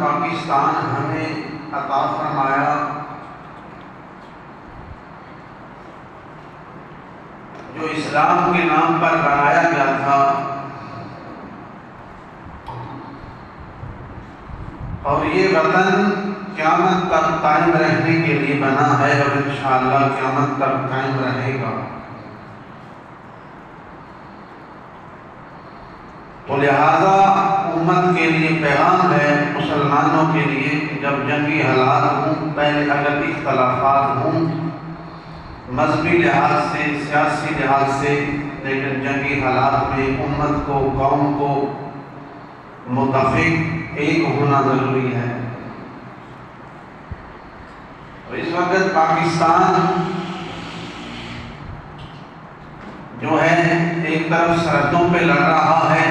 پاکستان ہمیں عطا فرمایا، جو اسلام کے نام پر بنایا گیا تھا، اور یہ وطن قیامت تک قائم رہنے کے لیے بنا ہے اور انشاءاللہ قیامت تک قائم رہے گا۔ تو لہذا امت کے لیے پیغام ہے، مسلمانوں کے لیے، کہ جب جنگی حالات ہوں، پہلے اگر اختلافات ہوں مذہبی لحاظ سے، سیاسی لحاظ سے، لیکن جنگی حالات میں امت کو، قوم کو متفق ایک ہونا ضروری ہے۔ تو اس وقت پاکستان جو ہے ایک طرف سرحدوں پہ لڑ رہا ہے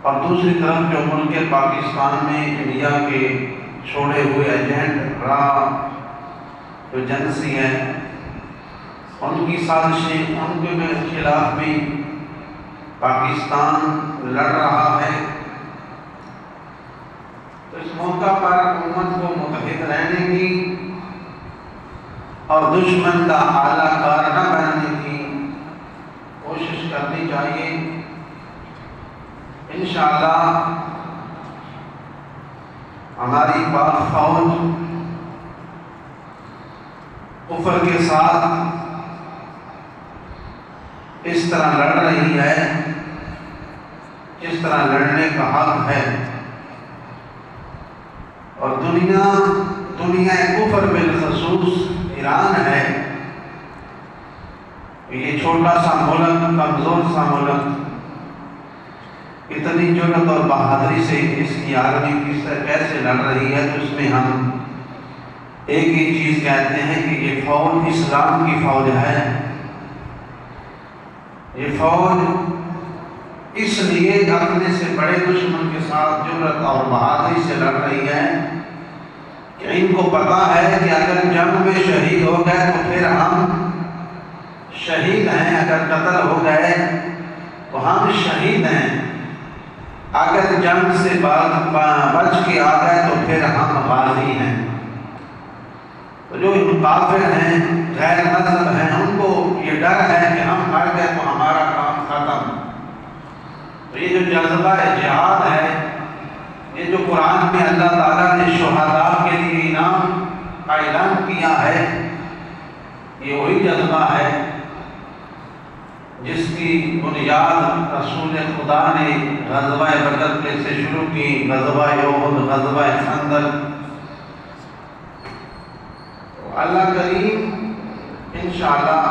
اور دوسری طرف جو ملک پاکستان میں انڈیا کے چھوڑے ہوئے ایجنٹ جو ایجنسی ہے، ان کی سازشیں، ان کے خلاف بھی پاکستان لڑ رہا ہے۔ تو اس موقع پر امت کو متحد رہنے کی اور دشمن کا اعلیٰ کار نہ بننے کی کوشش کرنی چاہیے۔ انشاءاللہ ہماری پاک فوج کفر کے ساتھ اس طرح لڑ رہی ہے جس طرح لڑنے کا حق ہے، اور دنیا کفر بالخصوص ایران ہے، یہ چھوٹا سا ملک، کمزور سا ملک، اتنی جرأت اور بہادری سے اس کی آرمی کیسے لڑ رہی ہے۔ تو اس میں ہم ایک ہی چیز کہتے ہیں کہ یہ فوج اسلام کی فوج ہے۔ یہ فوج اس لیے اپنے سے بڑے دشمن کے ساتھ جرأت اور بہادری سے لڑ رہی ہے کہ ان کو پتا ہے کہ اگر جنگ میں شہید ہو گئے تو پھر ہم شہید ہیں، اگر قتل ہو گئے تو ہم شہید ہیں، اگر جنگ سے بچ کے آ گئے تو پھر ہم غازی ہیں۔ تو جو کافر ہیں، غیر مذہب ہیں، ان کو یہ ڈر ہے کہ ہم مر گئے تو ہمارا کام ختم۔ تو یہ جو جذبہ جہاد ہے، یہ جو قرآن میں اللہ تعالیٰ نے شہداء کے لیے انعام کا اعلان کیا ہے، یہ وہی جذبہ ہے جس کی بنیاد رسول خدا نے غزوہ بدر سے شروع کی، غزوہ احد، غزوہ خندق۔ اللہ کریم انشاءاللہ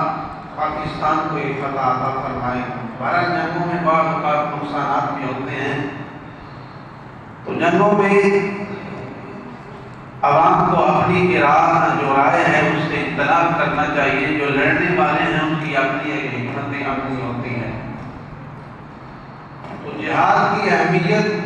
پاکستان کو ایک فتح عطا فرمائے۔ بہرحال جنگوں میں بعض اوقات نقصانات بھی ہوتے ہیں، تو جنگوں میں عوام کو اپنی جو رائے ہے اس سے اختلاف کرنا چاہیے۔ جو لڑنے والے ہیں ان کی اپنی ایک حکمت عملی ہوتی ہے۔ تو جہاد کی اہمیت